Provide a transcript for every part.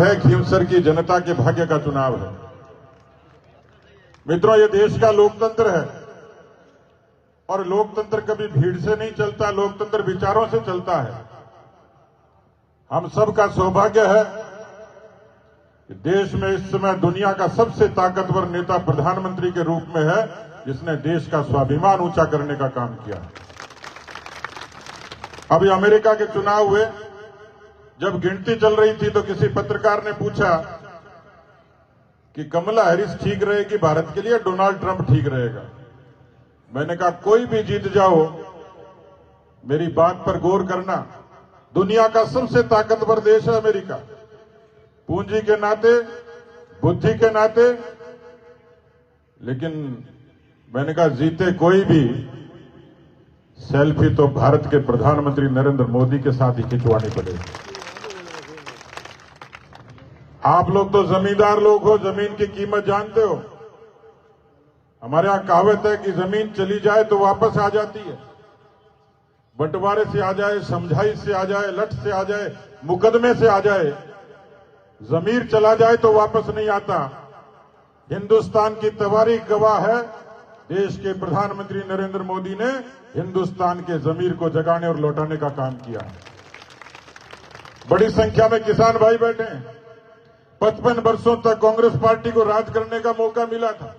है खींवसर की जनता के भाग्य का चुनाव है। मित्रों, ये देश का लोकतंत्र है और लोकतंत्र कभी भीड़ से नहीं चलता, लोकतंत्र विचारों से चलता है। हम सबका सौभाग्य है कि देश में इस समय दुनिया का सबसे ताकतवर नेता प्रधानमंत्री के रूप में है, जिसने देश का स्वाभिमान ऊंचा करने का काम किया। अभी अमेरिका के चुनाव हुए, जब गिनती चल रही थी तो किसी पत्रकार ने पूछा कि कमला हैरिस ठीक रहेगी भारत के लिए, डोनाल्ड ट्रंप ठीक रहेगा। मैंने कहा कोई भी जीत जाओ, मेरी बात पर गौर करना। दुनिया का सबसे ताकतवर देश है अमेरिका, पूंजी के नाते, बुद्धि के नाते, लेकिन मैंने कहा जीते कोई भी, सेल्फी तो भारत के प्रधानमंत्री नरेंद्र मोदी के साथ ही खिंचवानी पड़ेगी। आप लोग तो जमींदार लोग हो, जमीन की कीमत जानते हो। हमारे यहां कहावत है कि जमीन चली जाए तो वापस आ जाती है। बंटवारे से आ जाए, समझाई से आ जाए, लठ से आ जाए, मुकदमे से आ जाए, जमीर चला जाए तो वापस नहीं आता। हिंदुस्तान की तवारीख गवाह है, देश के प्रधानमंत्री नरेंद्र मोदी ने हिंदुस्तान के जमीर को जगाने और लौटाने का काम किया। बड़ी संख्या में किसान भाई बैठे हैं। 55 वर्षों तक कांग्रेस पार्टी को राज करने का मौका मिला था,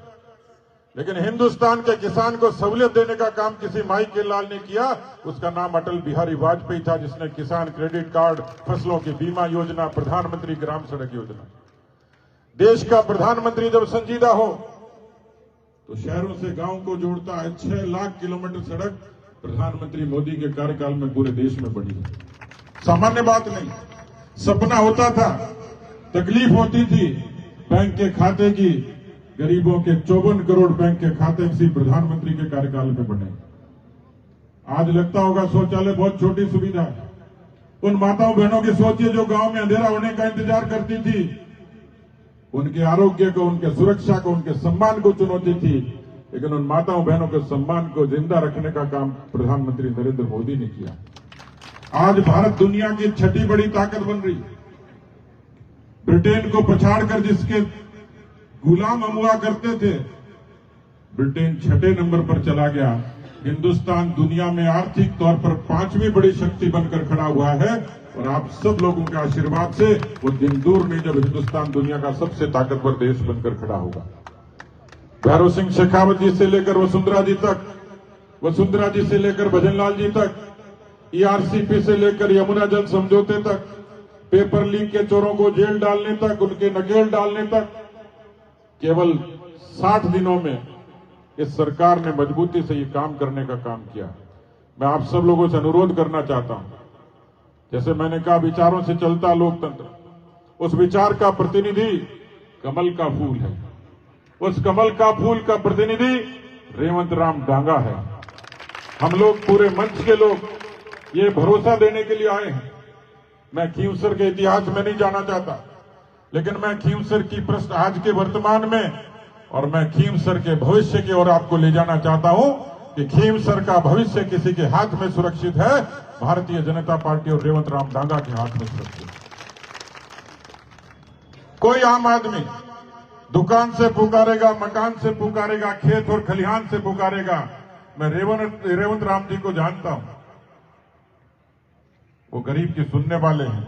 लेकिन हिंदुस्तान के किसान को सहूलियत देने का काम किसी माई के लाल ने किया। उसका नाम अटल बिहारी वाजपेयी था, जिसने किसान क्रेडिट कार्ड, फसलों की बीमा योजना, प्रधानमंत्री ग्राम सड़क योजना। देश का प्रधानमंत्री जब संजीदा हो तो शहरों से गांव को जोड़ता है। 6 लाख किलोमीटर सड़क प्रधानमंत्री मोदी के कार्यकाल में पूरे देश में बनी है। सामान्य बात नहीं, सपना होता था, तकलीफ होती थी बैंक के खाते की। गरीबों के 54 करोड़ बैंक के खाते किसी प्रधानमंत्री के कार्यकाल में बने। आज लगता होगा शौचालय बहुत छोटी सुविधा है। उन माताओं बहनों की सोचिए जो गांव में अंधेरा होने का इंतजार करती थी, उनके आरोग्य को, उनके सुरक्षा को, उनके सम्मान को चुनौती थी, लेकिन उन माताओं बहनों के सम्मान को जिंदा रखने का काम प्रधानमंत्री नरेंद्र मोदी ने किया। आज भारत दुनिया की छठी बड़ी ताकत बन रही। ब्रिटेन को पछाड़कर जिसके गुलाम हम हुआ करते थे, ब्रिटेन 6ठे नंबर पर चला गया। हिंदुस्तान दुनिया में आर्थिक तौर पर 5वीं बड़ी शक्ति बनकर खड़ा हुआ है, और आप सब लोगों के आशीर्वाद से वो दिन दूर नहीं जब हिंदुस्तान दुनिया का सबसे ताकतवर देश बनकर खड़ा होगा। भैरव सिंह शेखावत जी से लेकर वसुंधरा जी तक, वसुंधरा जी से लेकर भजनलाल जी तक, ईआरसीपी से लेकर यमुना जल समझौते तक, पेपर लीक के चोरों को जेल डालने तक, उनके नकेल डालने तक, केवल 60 दिनों में इस सरकार ने मजबूती से ये काम करने का काम किया। मैं आप सब लोगों से अनुरोध करना चाहता हूं, जैसे मैंने कहा विचारों से चलता लोकतंत्र, उस विचार का प्रतिनिधि कमल का फूल है। उस कमल का फूल का प्रतिनिधि रेवंत राम डांगा है। हम लोग पूरे मंच के लोग ये भरोसा देने के लिए आए हैं। मैं खींवसर के इतिहास में नहीं जाना चाहता, लेकिन मैं खींवसर की प्रश्न आज के वर्तमान में और मैं खींवसर के भविष्य की ओर आपको ले जाना चाहता हूं कि खींवसर का भविष्य किसी के हाथ में सुरक्षित है, भारतीय जनता पार्टी और रेवंत राम डांगा के हाथ में सुरक्षित। कोई आम आदमी दुकान से पुकारेगा, मकान से पुकारेगा, खेत और खलिहान से पुकारेगा। मैं रेवंत राम जी को जानता हूं, वो गरीब की सुनने वाले हैं,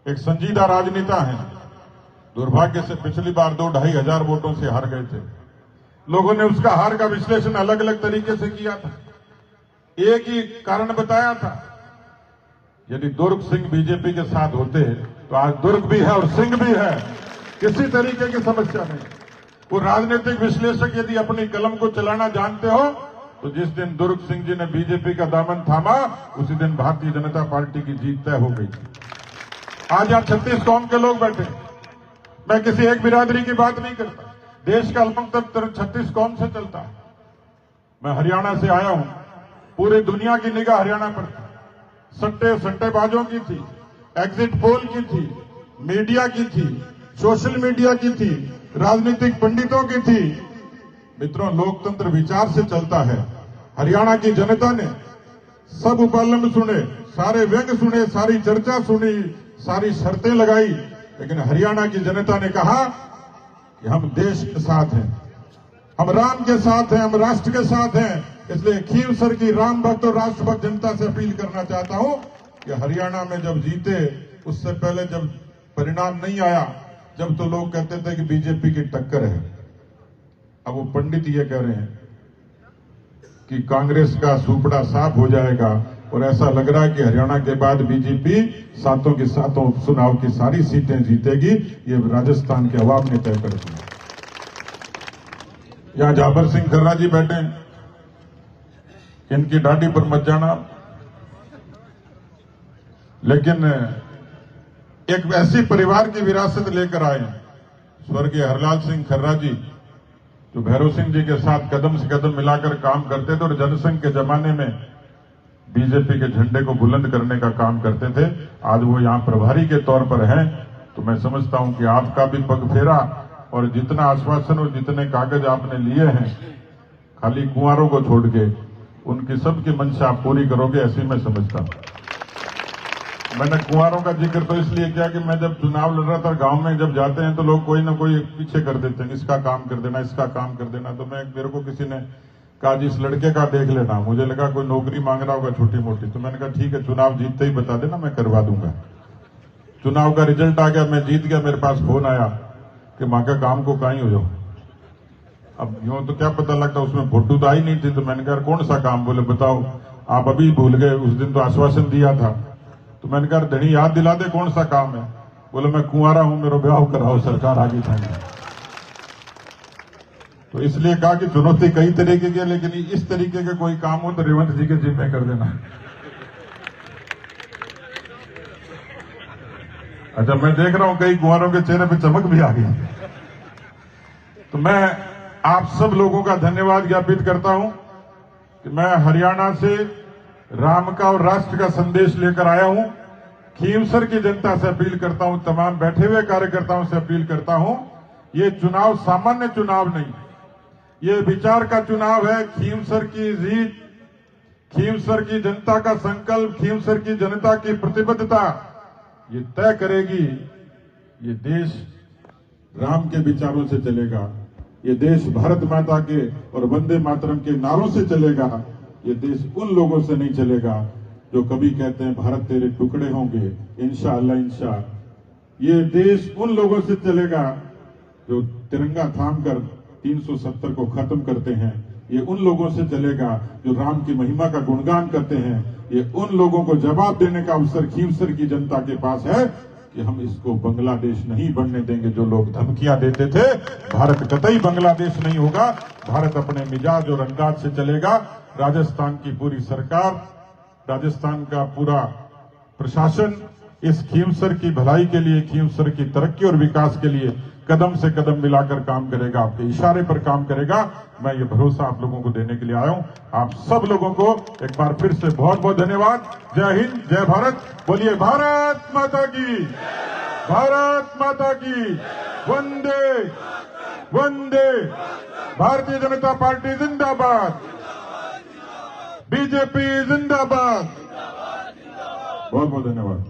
एक संजीदा राजनेता हैं। दुर्भाग्य से पिछली बार 2-2.5 हजार वोटों से हार गए थे। लोगों ने उसका हार का विश्लेषण अलग अलग तरीके से किया था। एक ही कारण बताया था, यदि दुर्ग सिंह बीजेपी के साथ होते तो आज दुर्ग भी है और सिंह भी है, किसी तरीके की समस्या नहीं। वो राजनीतिक विश्लेषक यदि अपनी कलम को चलाना जानते हो तो जिस दिन दुर्ग सिंह जी ने बीजेपी का दामन थामा, उसी दिन भारतीय जनता पार्टी की जीत तय हो गई। आज यहां 36 कौम के लोग बैठे। मैं किसी एक बिरादरी की बात नहीं करता, देश का लोकतंत्र 36 कौम से चलता है। मैं हरियाणा से आया हूं, पूरी दुनिया की निगाह हरियाणा पर थी। सट्टेबाजों की थी, एग्जिट पोल की थी, मीडिया की थी, सोशल मीडिया की थी, राजनीतिक पंडितों की थी। मित्रों, लोकतंत्र विचार से चलता है। हरियाणा की जनता ने सब उपलम्ब सुने, सारे व्यंग सुने, सारी चर्चा सुनी, सारी शर्तें लगाई, लेकिन हरियाणा की जनता ने कहा कि हम देश के साथ हैं, हम राम के साथ हैं, हम राष्ट्र के साथ हैं। इसलिए खींवसर की राम भक्त और राष्ट्रभक्त जनता से अपील करना चाहता हूं कि हरियाणा में जब जीते, उससे पहले जब परिणाम नहीं आया, जब तो लोग कहते थे कि बीजेपी की टक्कर है, अब वो पंडित ये कह रहे हैं कि कांग्रेस का सुपड़ा साफ हो जाएगा। और ऐसा लग रहा है कि हरियाणा के बाद बीजेपी सातों की सातों चुनाव की सारी सीटें जीतेगी। ये राजस्थान के अवाम ने तय कर दिया। यहां जाबर सिंह खर्रा जी बैठे हैं, इनकी दाढ़ी पर मत जाना, लेकिन एक ऐसी परिवार की विरासत लेकर आए हैं स्वर्गीय हरलाल सिंह खर्रा जी, जो भैरव सिंह जी के साथ कदम से कदम मिलाकर काम करते थे और जनसंघ के जमाने में बीजेपी के झंडे को बुलंद करने का काम करते थे। आज वो यहां प्रभारी के तौर पर हैं, तो मैं समझता हूं कि आपका भी पग फेरा और जितना आश्वासन और जितने कागज आपने लिए हैं, खाली कुंवारों को छोड़ के उनकी सबकी मंशा आप पूरी करोगे, ऐसी मैं समझता हूं। मैंने कुंवारों का जिक्र तो इसलिए किया कि मैं जब चुनाव लड़ रहा था, गांव में जब जाते हैं तो लोग कोई ना कोई पीछे कर देते हैं, इसका काम कर देना, इसका काम कर देना। तो मेरे को किसी ने कहा जी इस लड़के का देख लेना, मुझे लगा कोई नौकरी मांग रहा होगा छोटी मोटी। तो मैंने कहा ठीक है, चुनाव जीतते ही बता देना, मैं करवा दूंगा। चुनाव का रिजल्ट आ गया, मैं जीत गया, मेरे पास फोन आया कि मां का काम को कहीं हो जाओ। अब यूं तो क्या पता लगता, उसमें फोटो तो आई नहीं थी। तो मैंने कहा कौन सा काम? बोले बताओ। आप अभी भूल गए, उस दिन तो आश्वासन दिया था। तो मैंने कहा धनी याद दिला दे कौन सा काम है। बोले मैं कुंवारा हूं, मेरा ब्याह कराओ, सरकार आगे जाएगी। तो इसलिए कहा कि चुनौती कई तरीके की, लेकिन इस तरीके के कोई काम हो तो रेवंत जी के जिम्मे कर देना। अच्छा, मैं देख रहा हूं कई कुंवारों के चेहरे पे चमक भी आ गई। तो मैं आप सब लोगों का धन्यवाद ज्ञापित करता हूं कि मैं हरियाणा से राम का और राष्ट्र का संदेश लेकर आया हूं। खींवसर की जनता से अपील करता हूं, तमाम बैठे हुए कार्यकर्ताओं से अपील करता हूं, ये चुनाव सामान्य चुनाव नहीं, ये विचार का चुनाव है। खींवसर की जीत, खींवसर की जनता का संकल्प, खींवसर की जनता की प्रतिबद्धता ये तय करेगी ये देश राम के विचारों से चलेगा, ये देश भारत माता के और वंदे मातरम के नारों से चलेगा। ये देश उन लोगों से नहीं चलेगा जो कभी कहते हैं भारत तेरे टुकड़े होंगे, इंशाअल्लाह इंशाअल्लाह। ये देश उन लोगों से चलेगा जो तिरंगा थाम कर 370 को खत्म करते हैं। ये उन लोगों से चलेगा जो राम की महिमा का गुणगान करते हैं। ये उन लोगों को जवाब देने का अवसर खींवसर की जनता के पास है कि हम इसको बांग्लादेश नहीं बनने देंगे। जो लोग धमकियां देते थे, भारत कतई बांग्लादेश नहीं होगा, भारत अपने मिजाज और अंदाज से चलेगा। राजस्थान की पूरी सरकार, राजस्थान का पूरा प्रशासन इस खींवसर की भलाई के लिए, खींवसर की तरक्की और विकास के लिए कदम से कदम मिलाकर काम करेगा, आपके इशारे पर काम करेगा। मैं ये भरोसा आप लोगों को देने के लिए आया हूं। आप सब लोगों को एक बार फिर से बहुत बहुत धन्यवाद। जय हिंद, जय भारत। बोलिए भारत माता की, भारत माता की, वंदे वंदे। भारतीय जनता पार्टी जिंदाबाद, बीजेपी जिंदाबाद। बहुत बहुत धन्यवाद।